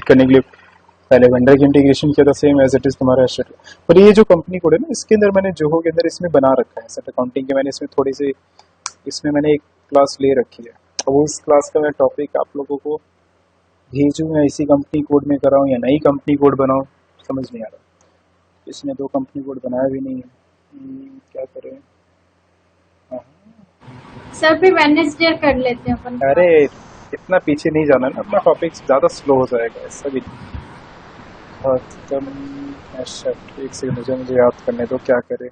Click करने के लिए पहले वेंडर की इंटीग्रेशन किया था सेम एज इट इज तुम्हारा एसेट। पर ये जो कंपनी कोड है ना, इसके अंदर मैंने जोहो के अंदर इसमें बना रखा है एसेट अकाउंटिंग के, मैंने इसमें थोड़ी सी इसमें मैंने एक क्लास ले रखी है। अब वो इस क्लास का मैं टॉपिक आप लोगों को भेजूँ या इसी कंपनी कोड में कराऊँ या नई कंपनी कोड बनाऊँ, समझ नहीं आ रहा। इसने दो कंपनी कोड बनाया भी नहीं है, क्या करें। हाँ, सर फिर वेडनेसडे कर लेते हैं अपन। अरे इतना पीछे नहीं जाना ना, अपना टॉपिक ज़्यादा स्लो हो जाएगा, ऐसा भी नहीं। खत्म एसेट, एक सेकंड मुझे याद करने दो क्या करें।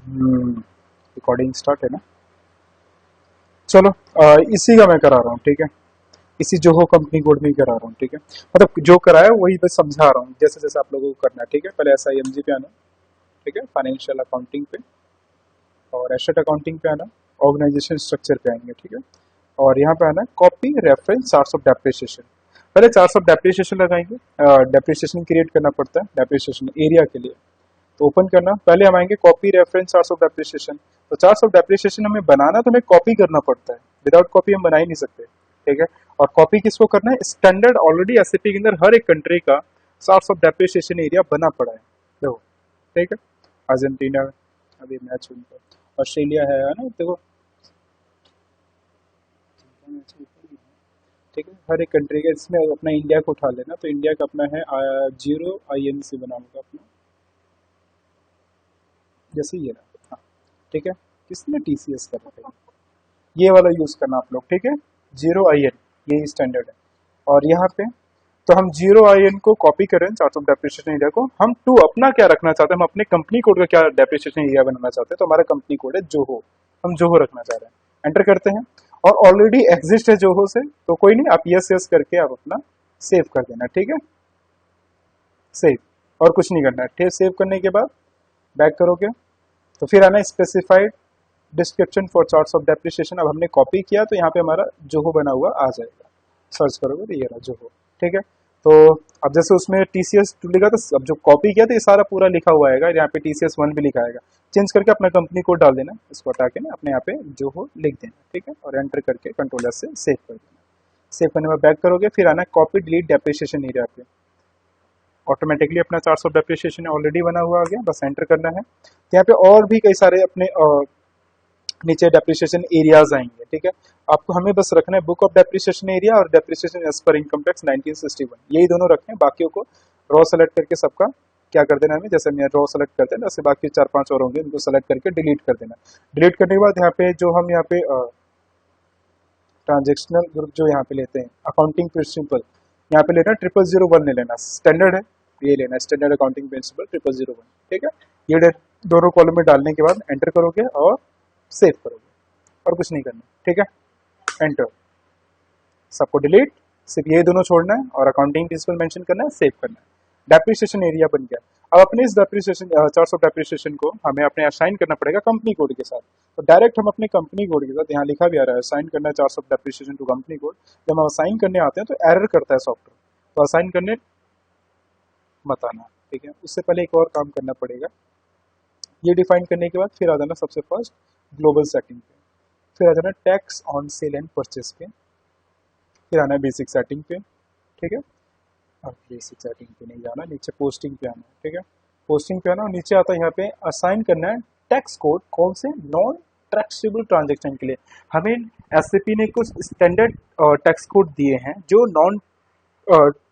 रिकॉर्डिंग स्टार्ट है ना, चलो इसी का मैं करा रहा हूँ, ठीक है। इसी जोहो कंपनी कोड में ही करा रहा हूँ, ठीक है। मतलब जो कराया वही बस समझा रहा हूँ, जैसे जैसे आप लोगों को करना है, ठीक है। पहले SIMG पे आना, ठीक है, फाइनेंशियल अकाउंटिंग पे, और एसेट अकाउंटिंग पे आना, ऑर्गेनाइजेशन स्ट्रक्चर पे आएंगे, ठीक है। और यहाँ पे आना copy reference charts of depreciation. पहले चार्ट्स ऑफ डेप्रिसिएशन लगाएंगे, डेप्रिसिएशन क्रिएट करना पड़ता है डेप्रिसिएशन एरिया के लिए, तो ओपन करना। पहले हम आएंगे copy reference charts of depreciation. तो चार्ट्स ऑफ डेप्रिसिएशन हमें बनाना तो हमें कॉपी करना पड़ता है, विदाउट कॉपी हम बना ही नहीं सकते, ठीक है। और कॉपी किसको करना है, स्टैंडर्ड ऑलरेडी एसएपी के अंदर हर एक कंट्री का चार्ट्स ऑफ डेप्रिसिएशन एरिया बना पड़ा है, देखो, ठीक है। अर्जेंटीना अभी मैच उनका, ऑस्ट्रेलिया है ना, देखो, ठीक है। हर एक कंट्री का, इसमें अपना इंडिया को उठा लेना, तो इंडिया का अपना है 0 IN से बना होगा अपना, जैसे ये रहा, हाँ, ठीक है। किसने TCS कर रखा है, ये वाला यूज करना आप लोग, ठीक है। 0 IN यही स्टैंडर्ड है। और यहाँ पे तो हम 0 IN को कॉपी करें चार्ट ऑफ डेप्रिसिएशन एरिया को, हम टू अपना क्या रखना चाहते हैं, हम अपने कंपनी कोड का क्या डेप्रिसिएशन एरिया बनाना चाहते हैं, तो हमारा कंपनी कोड है जोहो, हम जोहो रखना चाह रहे हैं। एंटर करते हैं, और ऑलरेडी एग्जिस्ट है जोहो से, तो कोई नहीं, आप यस करके आप अपना सेव कर देना, ठीक है। सेव, और कुछ नहीं करना है, ठीक। सेव करने के बाद बैक करोगे तो फिर आना specified description for charts of depreciation. अब हमने कॉपी किया तो यहाँ पे हमारा जोहो बना हुआ आ जाएगा, सर्च करोगे तो ये रहा जोहो, ठीक है। तो अब जैसे उसमें TCS2 लिखा, तो अब जो कॉपी किया तो ये सारा पूरा लिखा हुआ आएगा, यहाँ पे TCS1 भी लिखा आएगा। चेंज करके अपना कंपनी कोड डाल देना, इसको हटा के ना अपने यहाँ पे जोहो लिख देना, ठीक है। और एंटर करके कंट्रोलर से सेव कर देना। सेव करने में बैक करोगे, फिर आना कॉपी डिलीट डेप्रिसिएशन एरिया पे, ऑटोमेटिकली अपना चार्ट्स ऑफ डेप्रिसिएशन ऑलरेडी बना हुआ आ गया, बस एंटर करना है। तो यहाँ पे और भी कई सारे अपने नीचे डेप्रिसिएशन एरियाज आएंगे, ठीक है। आपको हमें बस रखना है बुक ऑफ डेप्रिसिएशन एरिया और डेप्रिसिएशन एज पर इनकम टैक्स 1961, यही दोनों रखने हैं। बाकियों को रॉ सेलेक्ट करके सबका क्या कर देना हमें, जैसे हम रॉ सेलेक्ट करते हैं ना, वैसे बाकी 4-5 और होंगे, उनको सेलेक्ट करके डिलीट कर देना। डिलीट करने के बाद यहाँ पे जो हम यहाँ पे ट्रांजेक्शनल ग्रुप जो यहाँ पे लेते हैं, अकाउंटिंग प्रिंसिपल, यहाँ पे लेना 0001 ले लेना, स्टैंडर्ड है ये लेना, स्टैंडर्ड अकाउंटिंग प्रिंसिपल 0001, ठीक है। ये दोनों कॉलम में डालने के बाद एंटर करोगे और सेव करोगे, और कुछ नहीं करना, ठीक है। एंटर, सबको डिलीट, सिर्फ ये दोनों छोड़ना है और अकाउंटिंग प्रिंसिपल मेंशन करना है, सेव करना है। डेप्रिसिएशन एरिया बन गया। अब अपने इस डेप्रिसिएशन चार्ट्स ऑफ डेप्रिसिएशन को हमें अपने असाइन करना पड़ेगा कंपनी कोड के साथ। तो डायरेक्ट हम अपने कंपनी कोड के साथ, यहाँ लिखा भी आ रहा है असाइन करना है charts of depreciation to company code. जब हम असाइन करने आते हैं तो एरर करता है सॉफ्टवेयर, तो असाइन करने मत आना, ठीक है। उससे पहले एक और काम करना पड़ेगा, ये डिफाइन करने के बाद फिर आ जाना सबसे फर्स्ट ग्लोबल सेटिंग पे, फिर आ जाना tax on sale and purchase पे, फिर आना है बेसिक सेटिंग पे, ठीक है। और बेसिक सेटिंग पे नहीं जाना, नीचे पोस्टिंग पे आना, ठीक है। पोस्टिंग पे आना और नीचे आता है यहाँ पे असाइन करना है टैक्स कोड, कौन से, नॉन टैक्सेबल ट्रांजेक्शन के लिए। हमें एसएपी ने कुछ स्टैंडर्ड टैक्स कोड दिए हैं जो नॉन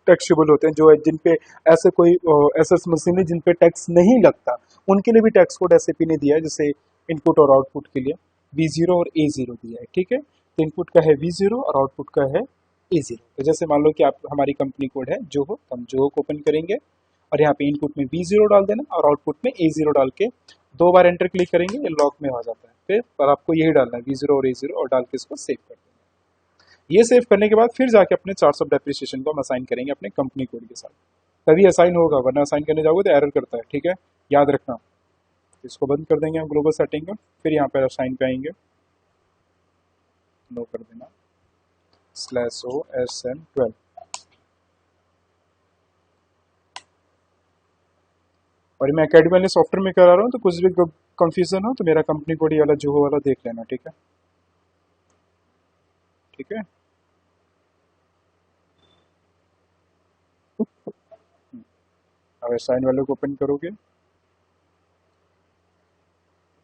टैक्सेबल होते हैं, जो जिन पे ऐसे कोई ऐसे मशीन है जिन पे टैक्स नहीं लगता, उनके लिए भी टैक्स कोड एसएपी ने दिया है, जैसे इनपुट और आउटपुट के लिए V0 और A0 दिया है, ठीक है। तो इनपुट का है V0 और आउटपुट का है A0। तो जैसे मान लो कि आप हमारी कंपनी कोड है जोहो, तो हम जोहो को ओपन करेंगे और यहाँ पे इनपुट में V0 डाल देना और आउटपुट में A0 डाल के 2 बार एंटर क्लिक करेंगे, ये लॉक में आ जाता है। फिर पर आपको यही डालना है V0 और A0 और डाल के इसको सेव कर देना। ये सेव करने के बाद फिर जाके अपने चार्ट्स ऑफ डेप्रिसिएशन को हम असाइन करेंगे अपने कंपनी कोड के साथ, तभी असाइन होगा, वरना असाइन करने जाओगे तो एरर करता है, ठीक है, याद रखना। इसको बंद कर देंगे हम ग्लोबल सेटिंग का, फिर यहाँ पर असाइन पे आएंगे, नो कर देना /OSN12। और मैं अकेडमी वाले सॉफ्टवेयर में करा रहा हूँ, तो कुछ भी कंफ्यूजन हो तो मेरा कंपनी कोड ये वाला जोहो वाला देख लेना, ठीक है। ठीक है। अब असाइन वाले को ओपन करोगे,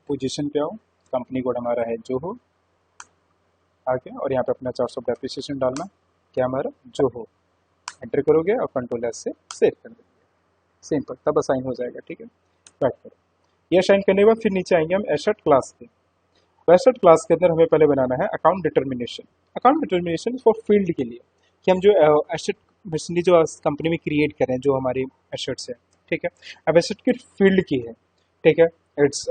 पोजीशन पे आओ, कंपनी कोड हमारा है जो हो, आगे और यहाँ पे अपना 400 डेप्रिसिएशन डालना, क्या हमारा जो हो, एंटर करोगे और कंट्रोल एस से सेव कर देंगे, सिंपल, तब असाइन हो जाएगा। ठीक है, बैक करो। ये असाइन करने के बाद फिर नीचे आएंगे हम एसेट क्लास पे। तो एसेट क्लास के अंदर हमें पहले बनाना है account determination. Account determination for field के लिए कि हम जो एसेट मशीनरी जो कंपनी में क्रिएट करें, जो हमारी एसेट्स है, ठीक है। अब एसेट की फील्ड की है, ठीक है, इट्स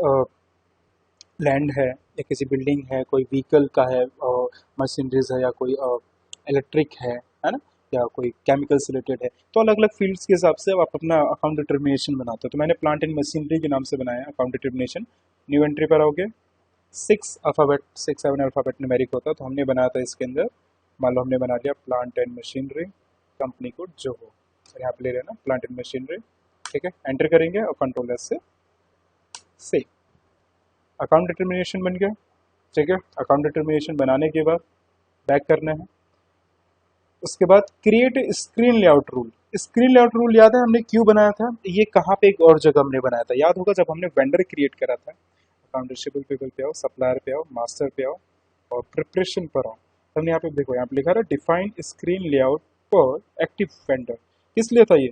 लैंड है या किसी बिल्डिंग है, कोई व्हीकल का है, मशीनरीज है, या कोई इलेक्ट्रिक है ना, या कोई केमिकल से रिलेटेड है। तो अलग अलग फील्ड्स के हिसाब से आप अपना अकाउंट डिटर्मिनेशन बनाते हो। तो मैंने प्लांट एंड मशीनरी के नाम से बनाया अकाउंट डिटर्मिनेशन। न्यू एंट्री पर आओगे, 6 7 अल्फ़ाबेट न्यूमेरिक होता है, तो हमने बनाया था इसके अंदर, मान लो हमने बना लिया plant and machinery, company code जो हो, और यहाँ पे ले लेना प्लांट एंड मशीनरी, ठीक है। एंटर करेंगे और कंट्रोल एस से सेव, अकाउंट डिटर्मिनेशन बन गया, ठीक है। अकाउंट डिटर्मिनेशन बनाने के बाद बैक करना है। उसके बाद create screen layout rule. Screen layout rule याद है हमने क्यों बनाया था? ये कहाँ पे एक और जगह हमने बनाया था, याद होगा जब हमने वेंडर क्रिएट करा था। अकाउंट रिसीवेबल पेबल पे आओ, सप्लायर पे आओ, मास्टर पे आओ और प्रिपरेशन पर आओ। हमने यहाँ पे देखो, यहाँ पे लिखा था define screen layout for active vendor. किस लिए था ये?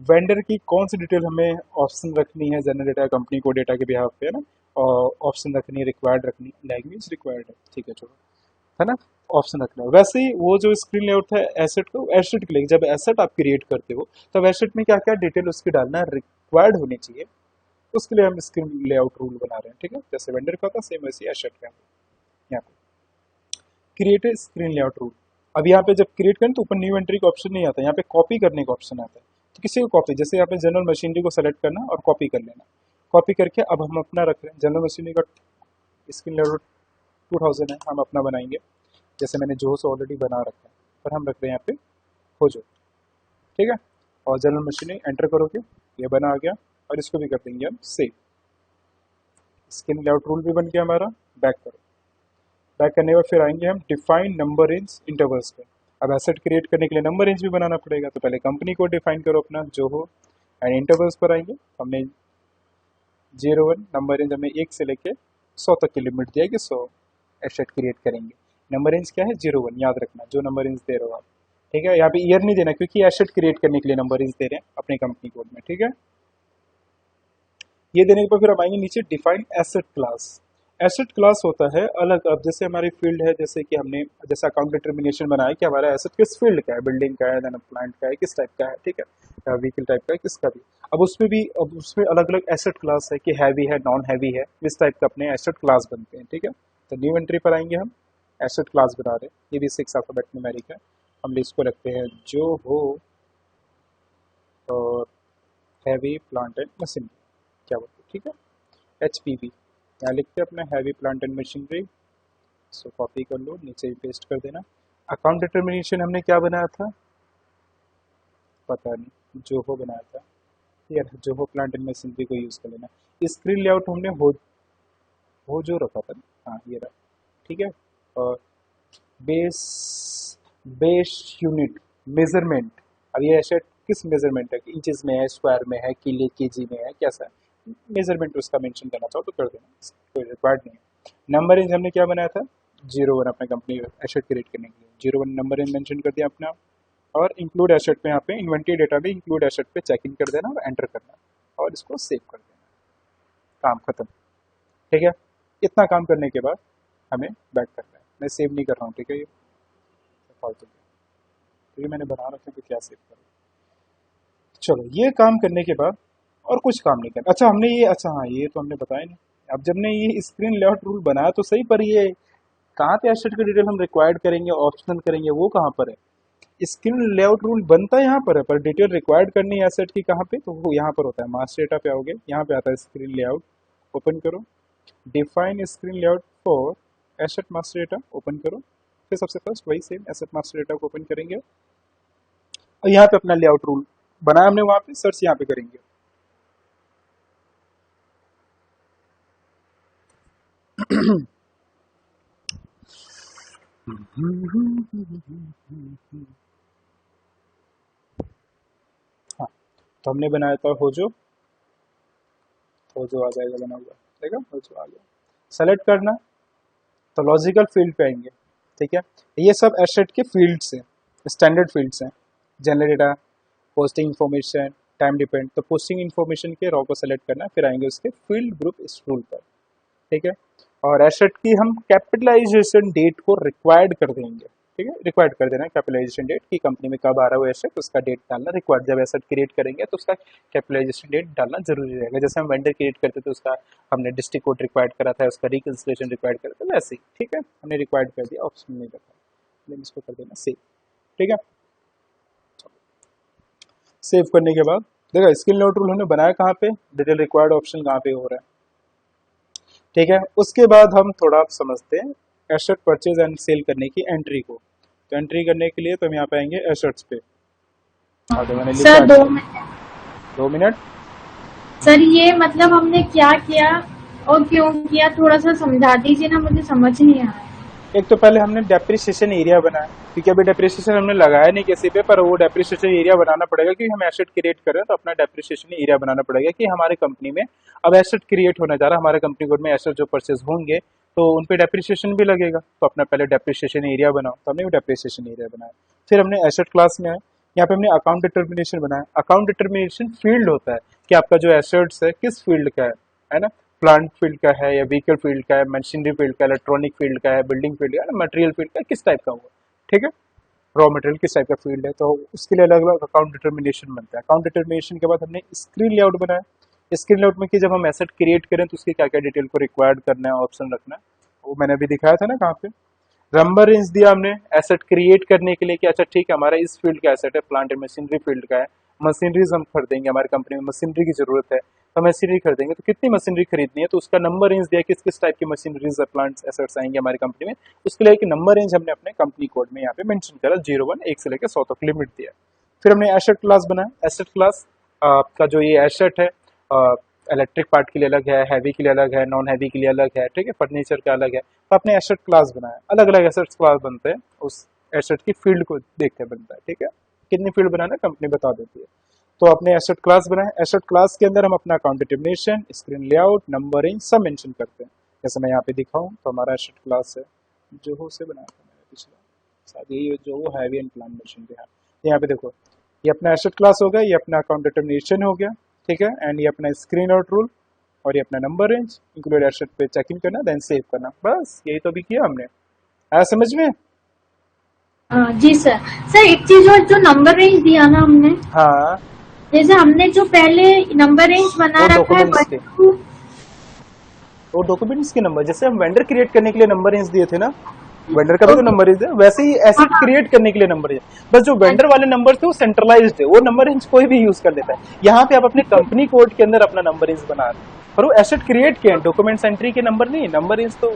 वेंडर की कौन सी डिटेल हमें ऑप्शन रखनी है, जनरल डेटा कंपनी को डेटा के बिहाफ पे, है ना, और ऑप्शन रखनी है, रिक्वायर्ड रखनी, लैंग्वेज रिक्वायर्ड है, ठीक है, चलो, है ना, ऑप्शन रखना है। वैसे ही वो जो स्क्रीन लेआउट था एसेट को, एसेट के लिए जब एसेट आप क्रिएट करते हो तब एसेट में क्या क्या डिटेल उसकी डालना रिक्वायर्ड होनी चाहिए, उसके लिए हम स्क्रीन लेआउट रूल बना रहे हैं, ठीक है। जैसे वेंडर का था सेम वैसे एसेट का यहाँ पे क्रिएट स्क्रीन लेआउट रूल। अब यहाँ पे जब क्रिएट करें तो ऊपर न्यू एंट्री का ऑप्शन नहीं आता, यहाँ पे कॉपी करने का ऑप्शन आता है। तो किसी को कॉपी, जैसे यहाँ पे जनरल मशीनरी को सेलेक्ट करना और कॉपी कर लेना। कॉपी करके अब हम अपना रख रहे हैं जनरल मशीनरी का स्क्रीन लेआउट 2000 है, हम अपना बनाएंगे। जैसे मैंने जो से ऑलरेडी बना रखा है, पर हम रख रहे हैं यहाँ पे हो जो, ठीक है। और जनरल मशीनरी एंटर करोगे, ये बना आ गया, और इसको भी कर देंगे हम सेव। स्क्रीन लेआउट रूल भी बन गया हमारा। बैक करो, बैक करने के बाद फिर आएंगे हम डिफाइन नंबर रेंज इंटरवल्स पे। अब एसेट क्रिएट करने के लिए नंबर रेंज भी बनाना पड़ेगा, तो पहले कंपनी को डिफाइन करो अपना जो हो, एंड इंटरवल्स पर आएंगे। हमने 01 नंबर रेंज हमें 1 से लेके 100 तक की लिमिट दिया कि 100 एसेट क्रिएट करेंगे। नंबर रेंज क्या है? 01, याद रखना जो नंबर रेंज दे रहे हो आप, ठीक है। यहाँ पे ईयर नहीं देना क्योंकि एसेट क्रिएट करने के लिए नंबर रेंज दे रहे हैं अपने कंपनी कोड में, ठीक है। ये देने के बाद फिर हम आएंगे नीचे define asset class. Asset class होता है अलग। अब जैसे हमारी फील्ड है, जैसे कि हमने जैसे अकाउंट डिटर्मिनेशन बनाया कि हमारा एसेट किस फील्ड का है, बिल्डिंग का है, देन प्लांट का है, किस टाइप का है, ठीक है, व्हीकल टाइप का है, किसका भी। अब उसमें अलग अलग एसेट क्लास है कि हैवी है, नॉन हैवी है, इस टाइप का अपने एसेट क्लास बनते हैं, ठीक है। तो न्यू एंट्री पर आएंगे, हम एसेट क्लास बना रहे हैं, ये भी 6 अल्फाबेट न्यूमेरिक है। हम इसको रखते हैं जो हो और हैवी प्लांट एंड मशीनरी, क्या बोलते हैं, ठीक है, HPV यहाँ लिखते हैं अपना हैवी प्लांट एंड मशीनरी। इसको कॉपी कर लो, नीचे भी पेस्ट कर देना। अकाउंट डिटर्मिनेशन हमने क्या बनाया था पता नहीं, जो हो बनाया था यार, जो हो प्लांट एंड मशीनरी को यूज़ कर लेना। स्क्रीन लेआउट हमने हो जो रखा था, हाँ ये रहा, ठीक है। और बेस बेस यूनिट मेजरमेंट, अब ये एसेट किस मेजरमेंट है, इंचेस में है, स्क्वायर में है, किले केजी में है, कैसा है मेजरमेंट, उसका मेंशन करना चाहो तो कर देना, कोई रिक्वायर्ड नहीं है। नंबर रेंज हमने क्या बनाया था? 01 अपने कंपनी एसेट क्रिएट करने के लिए 01 नंबर रेंज मेंशन कर दिया अपना। और इंक्लूड एसेट पे यहाँ पे इन्वेंटरी डेटा में इंक्लूड एसेट पे चेक इन कर देना और एंटर करना और इसको सेव कर देना, काम खत्म, ठीक है। इतना काम करने के बाद हमें बैक करना है। मैं सेव नहीं कर रहा हूँ, ठीक है, ये फालतू क्योंकि मैंने बना रखा है तो क्या सेव करूँ। चलो ये काम करने के बाद और कुछ काम नहीं करना। अच्छा हमने ये, अच्छा हाँ ये तो हमने बताया नहीं। अब जब ने ये स्क्रीन लेआउट रूल बनाया तो सही, पर ये कहाँ पे एसेट की डिटेल हम रिक्वायर्ड करेंगे, ऑप्शनल करेंगे, वो कहाँ पर है? स्क्रीन लेआउट रूल बनता है यहाँ पर है, पर डिटेल रिक्वायर्ड करनी है एसेट की कहाँ पे, तो वो यहाँ पर होता है। मास्टर डेटा पे आओगे, यहाँ पे आता है स्क्रीन लेआउट, ओपन करो, define screen layout for asset master data, open करो। फिर सबसे फर्स्ट वही सेम एसेट मास्टर डेटा को ओपन करेंगे और यहाँ पे अपना लेआउट रूल बनाया हमने, वहाँ पे सर्च यहाँ पे करेंगे। हाँ, तो हमने बनाया था होजो आ जाएगा बना हुआ, ठीक है, होजो आ गया। सेलेक्ट करना, तो लॉजिकल फील्ड पे आएंगे, ठीक है। ये सब एसेट के फील्ड्स हैं, स्टैंडर्ड फील्ड्स हैं। General data, posting information, time depend, तो पोस्टिंग इन्फॉर्मेशन के रॉ को सेलेक्ट करना, फिर आएंगे उसके फील्ड ग्रुप इस रूल पर, ठीक है। और एसेट की हम कैपिटलाइजेशन डेट को रिक्वायर्ड कर देंगे, ठीक है, रिक्वायर्ड कर देना कैपिटलाइजेशन डेट की कंपनी में कब आ रहा है वो एसेट, उसका डेट डालना रिक्वायर्ड। जब एसेट क्रिएट करेंगे तो उसका कैपिटलाइजेशन डेट डालना जरूरी रहेगा। जैसे हम वेंडर क्रिएट करते थे उसका हमने डिस्ट्रिक्ट कोड रिक्वायर्ड करा था, उसका रिकंसिलेशन रिक्वायर्ड करा था, वैसे ही, ठीक है, हमने रिक्वायर्ड कर दिया, ऑप्शन नहीं रखा, लेकिन इसको कर देना सेव, ठीक है। सेव करने के बाद देखो स्किल नोट रूल हमने बनाया कहाँ पे, डिटेल रिक्वायर्ड ऑप्शन कहाँ पे हो रहा है, ठीक है। उसके बाद हम थोड़ा समझते हैं एसेट परचेज एंड सेल करने की एंट्री को। तो एंट्री करने के लिए तो हम यहाँ पे आएंगे एसेट्स पे, हाँ तो मैंने लिखा सर है 2 मिनट। 2 मिनट। सर ये मतलब हमने क्या किया और क्यों किया, थोड़ा सा समझा दीजिए ना, मुझे समझ नहीं आया। एक तो पहले हमने डेप्रिसिएशन एरिया बनाया, क्योंकि अभी डेप्रिसिएशन हमने लगाया नहीं किसी पे, पर वो डेप्रिसिएशन एरिया बनाना पड़ेगा क्योंकि हम एसेट क्रिएट कर रहे हैं, तो अपना डेप्रिसिएशन एरिया बनाना पड़ेगा कि हमारे कंपनी में अब एसेट क्रिएट होने जा रहा है, हमारे कंपनी कोड में एसेट जो परचेज होंगे तो उन पे डेप्रिसिएशन भी लगेगा, तो अपना पहले डेप्रिसिएशन एरिया बनाओ, तो हमने वो डेप्रिसिएशन एरिया बनाया। फिर हमने एसेट क्लास में आए, यहाँ पे हमने अकाउंट डिटर्मिनेशन बनाया। अकाउंट डिटर्मिनेशन फील्ड होता है कि आपका जो एसेट्स है किस फील्ड का है ना, प्लांट फील्ड का है या व्हीकल फील्ड का है, मशीनरी फील्ड का, इलेक्ट्रॉनिक फील्ड का है, बिल्डिंग फील्ड का है, मटेरियल फील्ड का, किस टाइप का हुआ, ठीक है, रॉ मटेरियल किस टाइप का फील्ड है, तो उसके लिए अलग अलग अकाउंट डिटर्मिनेशन बनता है। अकाउंट डिटर्मिनेशन के बाद हमने स्क्रीन लेआउट बनाया। स्क्रीन लेआउट में कि जब हम एसेट क्रिएट करें तो उसकी क्या क्या डिटेल को रिक्वायर्ड करना है, ऑप्शन रखना है, वो मैंने अभी दिखाया था ना कहाँ पे। नंबर रेंज दिया हमने एसेट क्रिएट करने के लिए कि अच्छा ठीक है हमारा इस फील्ड का एसेट है, प्लांट एंड मशीनरी फील्ड का है, मशीनरीज हम खरीदेंगे, हमारी कंपनी में मशीनरी की जरूरत है तो मशीनरी खरीदेंगे, तो कितनी मशीनरी खरीदनी है, तो उसका नंबर रेंज दिया किस किस टाइप की मशीनरीज प्लांट्स एसेट्स आएंगे हमारी कंपनी में, उसके लिए एक नंबर रेंज हमने अपने कंपनी कोड में यहाँ पे मेंशन करा, 01 1 से लेकर 100 तक लिमिट दिया। फिर हमने एसेट क्लास बनाया। एसेट क्लास का जो ये एसेट है इलेक्ट्रिक पार्ट के लिए अलग है, हैवी के लिए अलग है, नॉन हैवी के लिए अलग है, ठीक है, फर्नीचर का अलग है, तो आपने एसेट क्लास बनाया। अलग अलग एसेट क्लास बनते हैं, उस एसेट की फील्ड को देख के बनता है, ठीक है, कितनी फील्ड बनाना कंपनी बता देती है। तो अपने एसेट क्लास बनाए। एसेट क्लास के अंदर हम अपना account determination, screen layout, numbering सब मेंशन करते हैं। जैसे मैं यहाँ पे दिखाऊं तो हमारा एसेट क्लास है जो से बनाया था मैंने पिछला, शायद यही जो वो हैवी एंड प्लान मशीन है। यहाँ पे देखो ये अपना एसेट क्लास हो गया, ये अपना अकाउंट डिटर्मिनेशन हो गया, ठीक है, एंड ये अपना स्क्रीन आउट रूल और ये अपना नंबर रेंज, इंक्लूड एसेट पे चेक इन करना, देन सेव करना, बस यही तो अभी किया हमने। आया समझ में? जी सर। सर एक चीज और, जो नंबर रेंज दिया ना हमने, हाँ, जैसे हमने जो पहले नंबर रेंज बना वो रखा है डॉक्यूमेंट्स के, 1 वो डॉक्यूमेंट्स के नंबर, जैसे हम वेंडर क्रिएट करने के लिए नंबर रेंज दिए थे ना, वेंडर का भी तो ओके। नंबर रेंज है, वैसे ही एसेट हाँ क्रिएट करने के लिए नंबर रेंज। बस जो वेंडर वाले नंबर थे वो सेंट्रलाइज्ड है, वो नंबर रेंज कोई भी यूज कर लेता है। यहाँ पे आप अपने कंपनी कोड के अंदर अपना नंबर रेंज बना रहे हैं, पर वो एसेट क्रिएट किए हैं, डॉक्यूमेंट्स एंट्री के नंबर नहीं, नंबर रेंज तो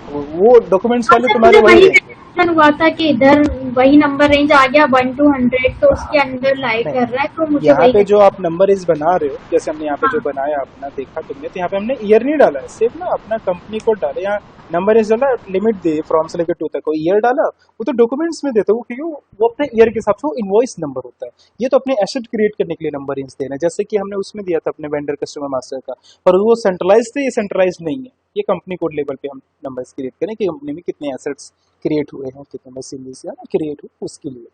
वो डॉक्यूमेंट्स हाँ वाले सर, तुम्हारे मुझे वही वही रहेंगे। कंफ्यूजन हुआ था कि इधर वही नंबर रेंज आ गया 1 to 100, तो उसके अंदर लाई नहीं, कर रहा है, तो मुझे यहाँ वही पे जो आप नंबर इस बना रहे हो, जैसे हमने यहाँ पे जो हाँ बनाया अपना देखा तुमने, तो यहाँ पे हमने ईयर नहीं डाला है, सिर्फ ना अपना कंपनी कोड डाला, यहाँ नंबर इस डाला, लिमिट दी फ्रॉम से लेकर 2 तक, वो ईयर डाला, वो तो डॉक्यूमेंट्स में देते हो क्योंकि वो अपने ईयर के हिसाब से वो इनवॉइस नंबर होता है। ये तो अपने एसेट क्रिएट करने के लिए नंबर रेंज देना है, जैसे कि हमने उसमें दिया था अपने वेंडर कस्टमर मास्टर का, पर वो सेंट्रलाइज थे, ये सेंट्रलाइज नहीं है, ये कंपनी कोड लेवल पे हम नंबर क्रिएट करें कि कंपनी में कितने एसेट्स क्रिएट हुए हैं, कितने मशीनरीज क्रिएट हुए उसके लिए,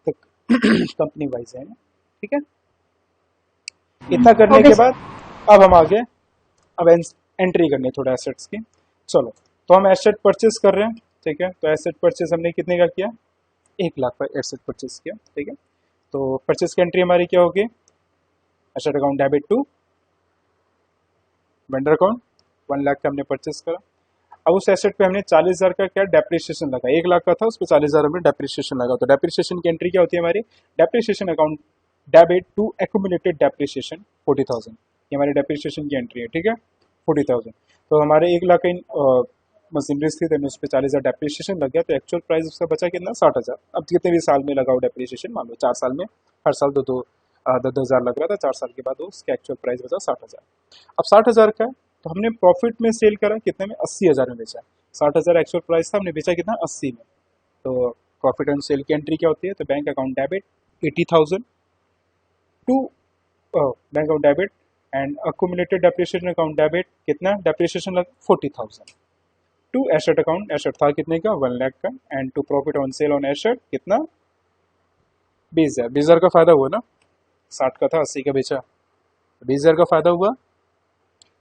कंपनी वाइज है ना, ठीक है। इतना करने ओके के सर। बाद अब हम आगे अब एंट्री करनी है थोड़ा एसेट्स की। चलो, तो हम एसेट परचेस कर रहे हैं, ठीक है, तो एसेट परचेस हमने कितने का किया, 1 लाख का एसेट परचेस किया, ठीक है। तो परचेस की एंट्री हमारी क्या होगी, asset account debit to vendor account, 1 lakh का हमने परचेस करा। अब उस एसेट पे हमने 40,000 का क्या डेप्रिसिएशन लगा, 1 लाख का था उस पर 40,000 हमने डेप्रिसिएशन लगा, तो डेप्रिसिएशन की एंट्री क्या होती है हमारी, depreciation account debit to accumulated depreciation 40,000, ये हमारी डेप्रिसिएशन की एंट्री है, ठीक है, 40,000। तो हमारे 1 लाख का मशीनरीज थी, तो उस पर 40,000 डेप्रिसिएशन लग गया, तो एक्चुअल प्राइस उसका बचा कितना, 60,000। अब कितने भी साल में लगा हो डेप्रिसिएशन, मान लो 4 साल में, हर साल 10,000 लग रहा था, 4 साल के बाद उसका एक्चुअल प्राइस बचा 60,000। अब 60,000 का है, तो हमने प्रॉफिट में सेल करा कितने में, 80,000 में बेचा, 60,000 एक्चुअल प्राइस था, हमने बेचा कितना 80 में। तो प्रॉफिट ऑन सेल की एंट्री क्या होती है, तो bank account debit 80,000 to bank account debit and accumulated depreciation account debit कितना डेप्रिसिएशन लगा 40,000 टू एसेट अकाउंट, एसेट था कितने का 1 लाख का, and to profit on sale on asset कितना 20,000। 20,000 का फायदा हुआ ना, 60 का था 80 का बेचा, 20,000 का फायदा हुआ।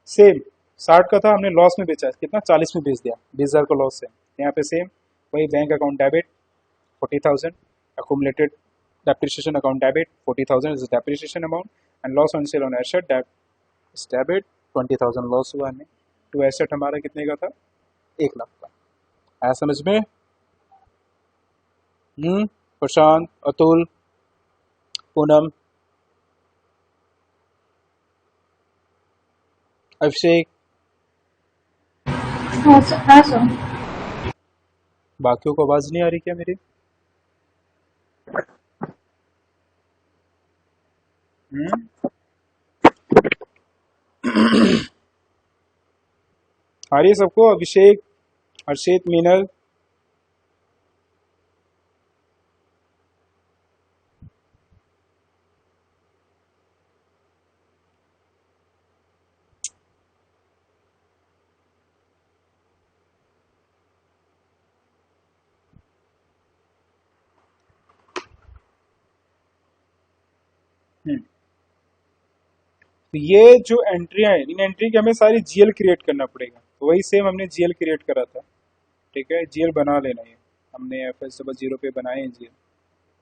सेम 60 का था हमने लॉस में बेचा, कितना 40 में बेच दिया, 20,000 का लॉस है। यहाँ पे सेम वही bank account debit 40,000, accumulated depreciation account debit 40,000 is depreciation amount, and loss on sale on asset debit 20,000 loss हुआ हमें। टू एसेट हमारा कितने का था 1 लाख का। आया समझ में? प्रशांत, अतुल, पूनम, अभिषेक, हाँ सर। बाकियों को आवाज नहीं आ रही क्या मेरी? आ रही है सबको? अभिषेक, हर्षित, मीनल, तो ये जो एंट्रियां है, इन एंट्री के हमें सारी जीएल क्रिएट करना पड़ेगा। तो वही सेम हमने जीएल क्रिएट करा था, ठीक है। जीएल बना लेना है, हमने FS00 पे बनाए हैं जीएल,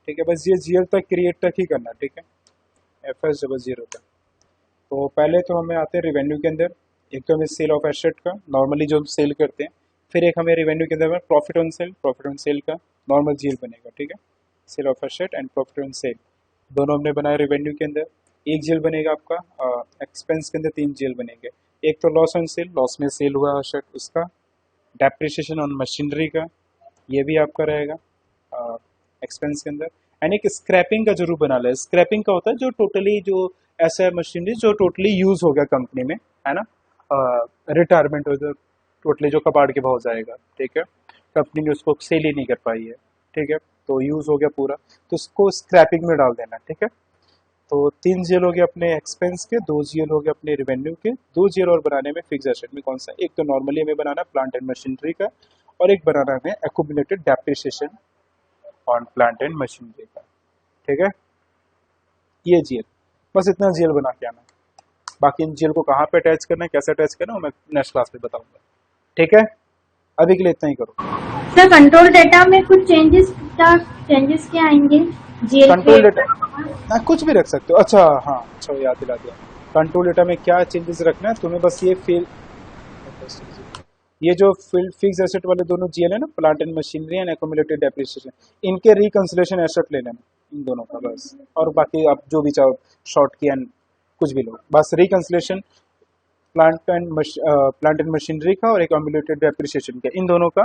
ठीक है। बस ये जीएल तक क्रिएट तक ही करना, ठीक है, FS00 तक। तो पहले तो हमें आते हैं रेवेन्यू के अंदर, एक तो हमें सेल ऑफ एसेट का नॉर्मली जो हम सेल करते हैं, फिर एक हमें रेवेन्यू के अंदर प्रॉफिट ऑन सेल का नॉर्मल जीएल बनेगा, ठीक है। Sale of asset and profit on sale दोनों हमने बनाए रेवेन्यू के अंदर। एक जेल बनेगा आपका एक्सपेंस के अंदर 3 जेल बनेंगे। एक तो लॉस ऑन सेल, लॉस में सेल हुआ एसेट उसका, डेप्रिसिएशन ऑन मशीनरी का, ये भी आपका रहेगा एक्सपेंस के अंदर। एंड एक स्क्रैपिंग का जरूर बना ले। स्क्रैपिंग का होता है जो टोटली जो ऐसा मशीनरी जो टोटली यूज हो गया कंपनी में, है ना, रिटायरमेंट हो गया, टोटली जो कबाड़ के भाव जाएगा, ठीक है, कंपनी ने उसको सेल ही नहीं कर पाई है, ठीक है, तो यूज हो गया पूरा, तो उसको स्क्रैपिंग में डाल देना, ठीक है। तो 3 जेल हो गए अपने एक्सपेंस के, 2 जेल हो गए अपने रेवेन्यू के, 2 जेल और बनाने में फिक्स एसेट में कौन सा, एक तो नॉर्मली हमें बनाना प्लांट एंड मशीनरी का, और एक बनाना हमें accumulated depreciation on plant and machinery का, ठीक है। ये जेल, बस इतना जेल बना के आना। बाकी इन जेल को कहाँ पे अटैच करना है, कैसे अटैच करना है, मैं नेक्स्ट क्लास में बताऊंगा, ठीक है। अभी के लिए इतना ही करो। सर कंट्रोल डेटा में कुछ चेंजेस क्या आएंगे? कंट्रोल डेटा ना कुछ भी रख सकते हो। अच्छा हाँ, अच्छा याद दिला दिया। कंट्रोल डेटा में क्या चेंजेस रखना है तुम्हें, बस ये जो फिक्स एसेट वाले दोनों जीएल है ना, plant and machinery and accumulated depreciation, इनके रिकंसिलेशन एसेट ले लेना इन दोनों का बस। और बाकी आप जो भी चाहो शॉर्ट की एंड कुछ भी लो, बस रिकंसिलेशन प्लांट एंड मशीनरी का और एक्यूमुलेटेड डेप्रिसिएशन का, इन दोनों का,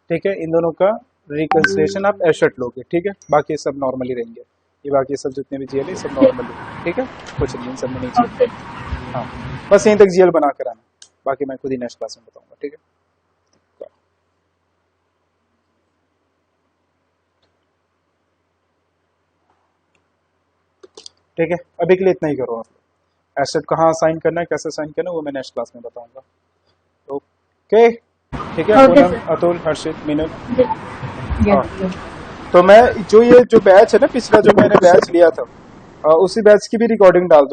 ठीक है, इन दोनों का रिकंसिलेशन आप एसेट लोगे, ठीक है। बाकी सब नॉर्मली रहेंगे, ये बाकी सब जितने भी जीएल है सब नॉर्मली, ठीक है, कुछ नहीं, इन सब में नहीं चाहिए। हाँ, बस यहीं तक जीएल बना कर आना, बाकी मैं खुद ही नेक्स्ट क्लास में बताऊंगा, ठीक है। ठीक है, अभी के लिए इतना ही करो आप लोग। एसेट कहाँ साइन करना है, कैसे साइन करना है, वो मैं नेक्स्ट क्लास में बताऊंगा, ओके, ठीक है। पूनम, अतुल, हर्षित, मीनल, तो मैं जो बैच है ना, पिछला जो मैंने बैच लिया था, उसी बैच की भी रिकॉर्डिंग डाल दूँ।